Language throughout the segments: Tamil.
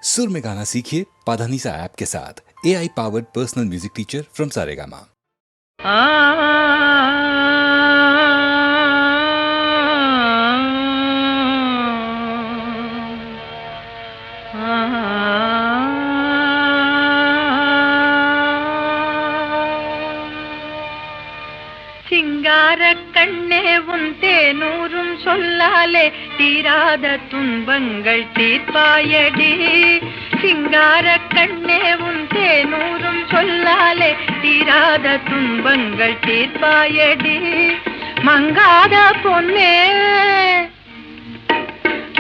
सुर में गाना सीखिए पाधानीसा ऐप के साथ। AI powered personal music teacher from Saregama. சிங்கார கண்ணே உன் தேனூரும் சொல்லாலே தீராத துன்பங்கள் தீர்ப்பாயடி. சிங்கார கண்ணே உன் தேனூரும் சொல்லாலே தீராத துன்பங்கள் தீர்ப்பாயடி. மங்காத பொன்னே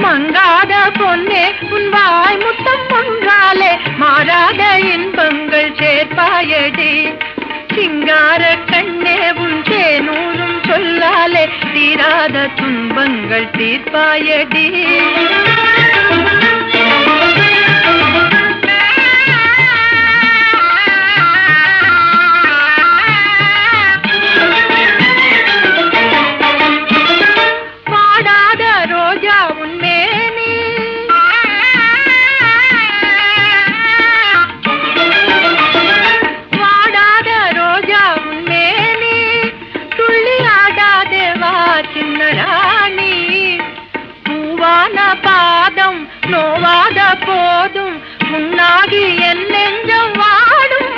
மங்காத பொன்னே உன் வாய் முத்தம் ஒன்றாலே மாறாத இன்பங்கள் சேர்ப்பாயடி. சிங்கார கண்ணே உன் தேனூரும் சொல்லாலே தீராத துன்பங்கள் தீர்ப்பாயடி. வாடாத ரோஜா உன் மேனி ராணி. பூவான பாதம் நோவாத போதும் முன்னாகி என் நெஞ்சம் வாடும்.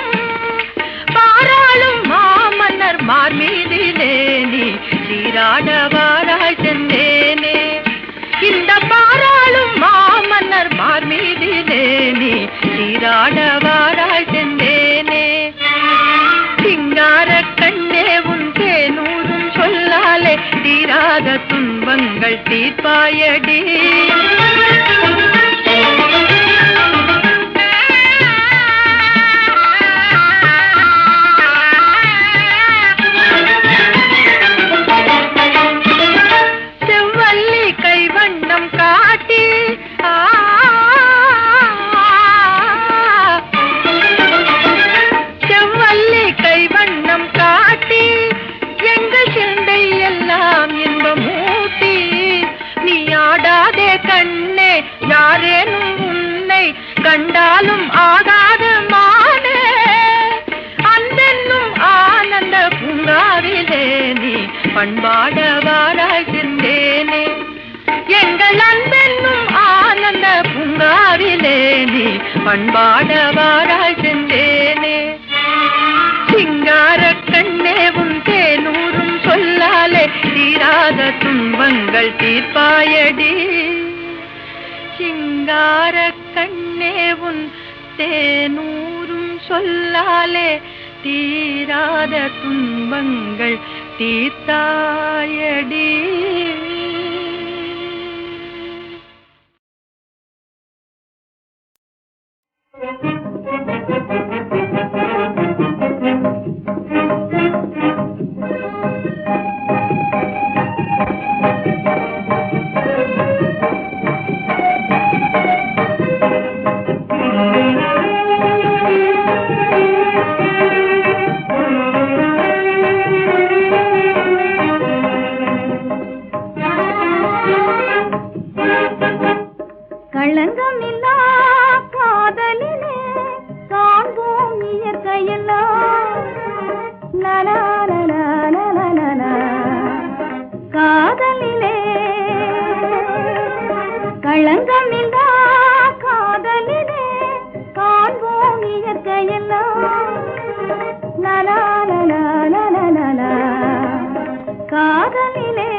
பாராளும் மாமன்னர் மார்மீதிலே நீ சீராடவாராய் சென்றேனே. இந்த பாராளும் மாமன்னர் மார்மீதிலே நீ சீராடவாராய் சென்றேனே. சிங்கார கண்ணே உன் தேனூரும் சொல்லாலே தீராத துன்பங்கள் தீர்ப்பாயடி. செவ்வல்லி கைவண்ணம் காட்டி செவ்வல்லி கைவண்ணம் காட்டி எங்கள் சிந்தை எல்லாம் இன்பமூட்டி. நீ ஆடாதே கண்ணே யாரேனும் உன்னை கண்டாலும் ஆகாத மானே. அன்பென்னும் ஆனந்த பூங்காவிலே நீ பண்பாடவாராய் சென்றேனே. எங்கள் அன்பென்னும் ஆனந்த பூங்காவிலே நீ பண்பாடவாராய் சென்றேனே. சிங்கார கண்ணே உன் தேனூரும் சொல்லாலே தீராத துன்பங்கள் தீர்ப்பாயடி. சிங்கார கண்ணே உன் தேனூரும் சொல்லாலே தீராத துன்பங்கள் தீர்த்தாயடி. களங்கமில்லா காதலிலே காண்போம் இயற்கையெல்லாம். காதலிலே களங்கமில்லா காதலிலே காண்போம் இயற்கையெல்லாம். காதலிலே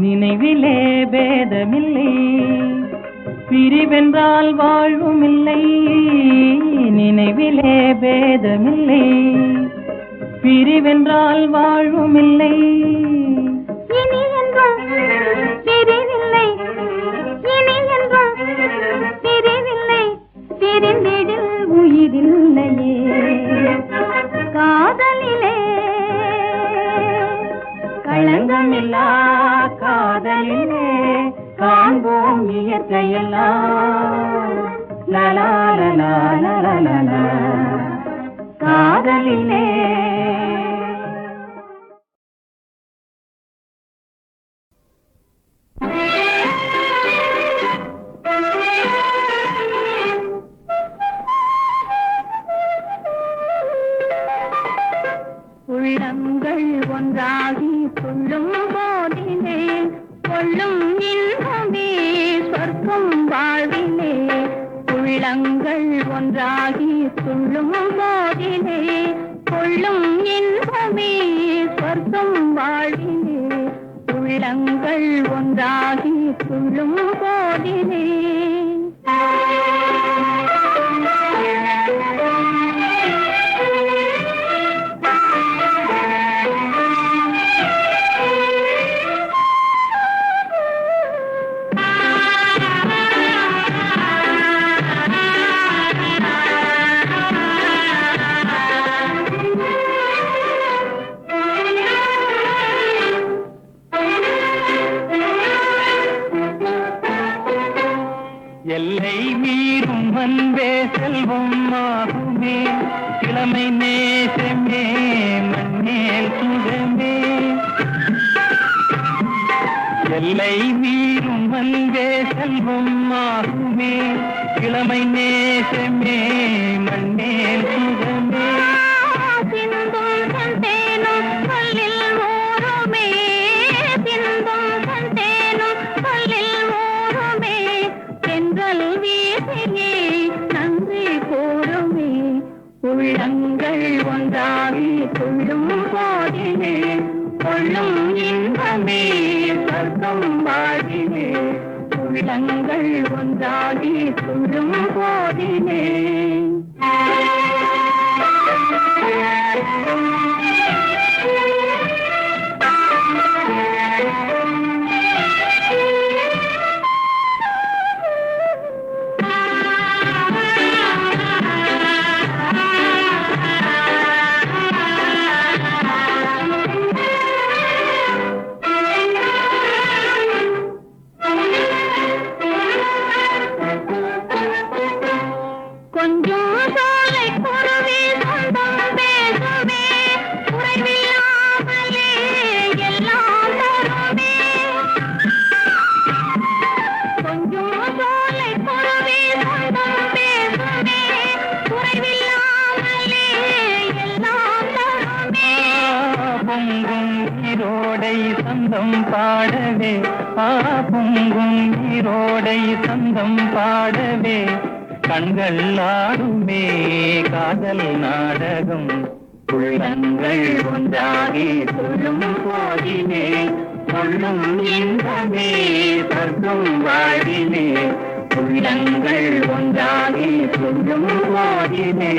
நினைவிலே பேதமில்லை, பிரிவென்றால் வாழ்வுமில்லை. நினைவிலே பேதமில்லை, பிரிவென்றால் வாழ்வுமில்லை. இனி என்றும் பிரிவில்லை, இனி என்றும் பிரிவில்லை, பிரிந்திடில் உயிரில்லையே. காதலிலே களங்கமில்லா காதலிலே காண்போம் இயற்கையெல்லாம். லலா லலா லலா லலா காதலிலே. உள்ளங்கள் ஒன்றாகி துள்ளும் போதிலே கொள்ளும் இன்பமே சொர்க்கம் வாழ்விலே. உள்ளங்கள் ஒன்றாகி துள்ளும் போதிலே கொள்ளும் இன்பமே சொர்க்கம் வாழ்விலே. உள்ளங்கள் ஒன்றாகி துள்ளும் போதிலே. எல்லை மீறும் அன்பே செல்வம் ஆகுமே, இளமை நேசமே மண்ணேல் சுகமே. எல்லை மீறும் அன்பே செல்வம் ஆகுமே, இளமை நேசமே மண்ணேல் சுகமே. உள்ளங்கள் ஒன்றாகி துள்ளும் போதிலே கொள்ளும் இன்பமே சொர்க்கம் வாழ்விலே. உள்ளங்கள் ஒன்றாகி துள்ளும் போதிலே. சந்தம் பாடவே பொங்கும் ஈரோடை சந்தம் பாடவே கண்கள் ஆடுமே காதல் நாடகம். உள்ளங்கள் ஒன்றாகி துள்ளும் போதிலே கொள்ளும் இன்பமே சொர்க்கம் வாழ்விலே. உள்ளங்கள் ஒன்றாகி துள்ளும் போதிலே.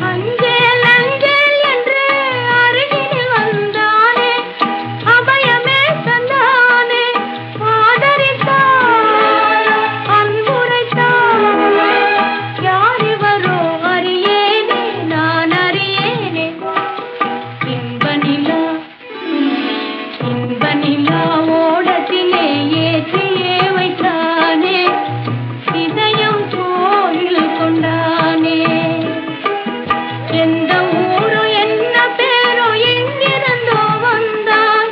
அஞ்சே எந்த ஊரு என்ன பேரோ எங்கிருந்தோ வந்தான்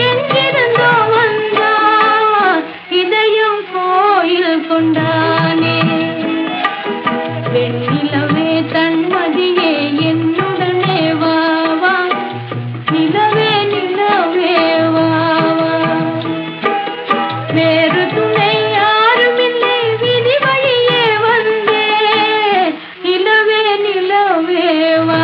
எங்கிருந்தோ வந்தான் இதயம் கோயில் கொண்டானே வெண்ணிலவே தன்மதியே என்னுடனே வா வா நிலவே நிலவே வா வா வேறு துணை யாருமில்லை விதி வழியே வந்தே நிலவே நிலவே வா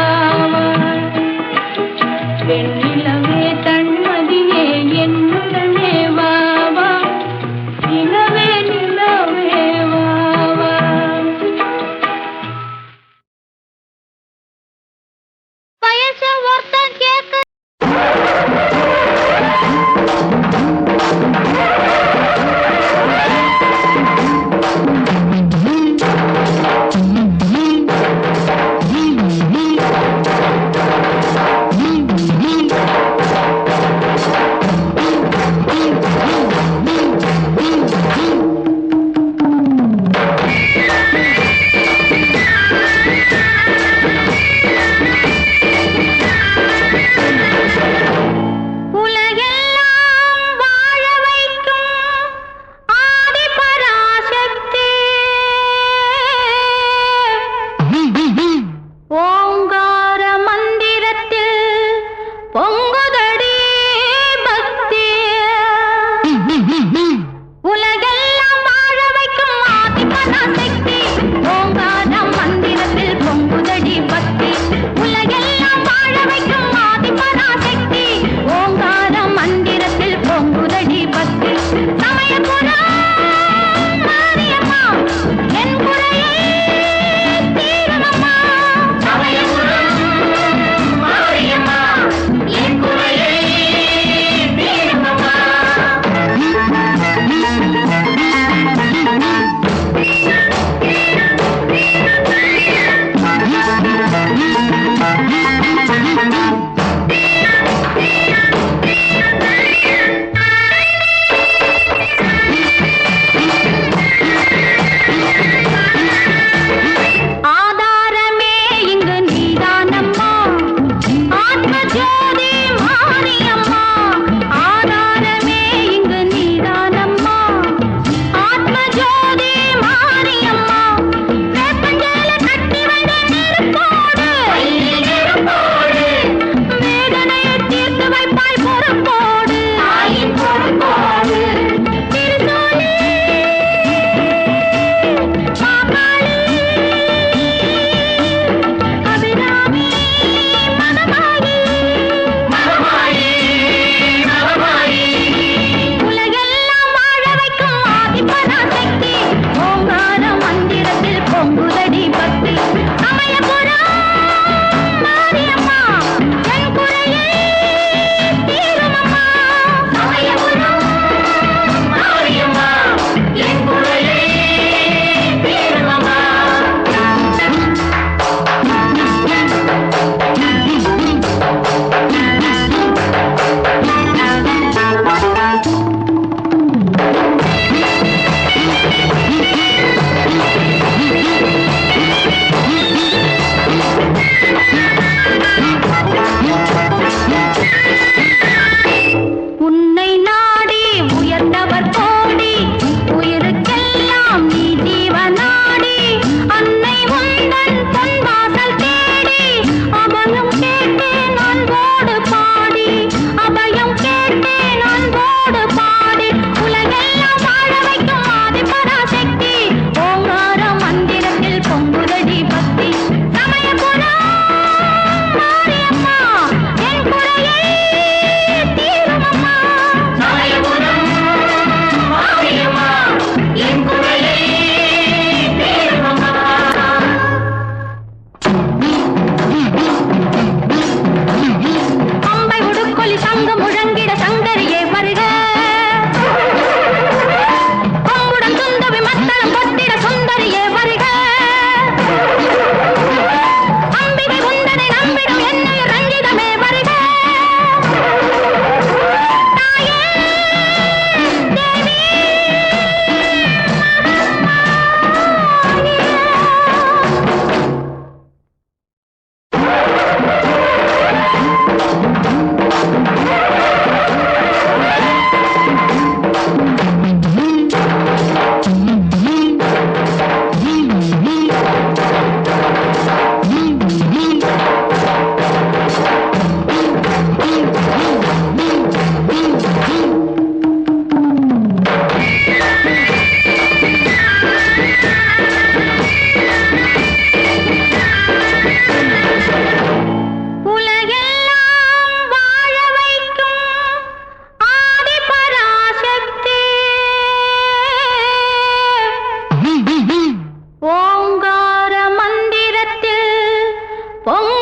பொங்க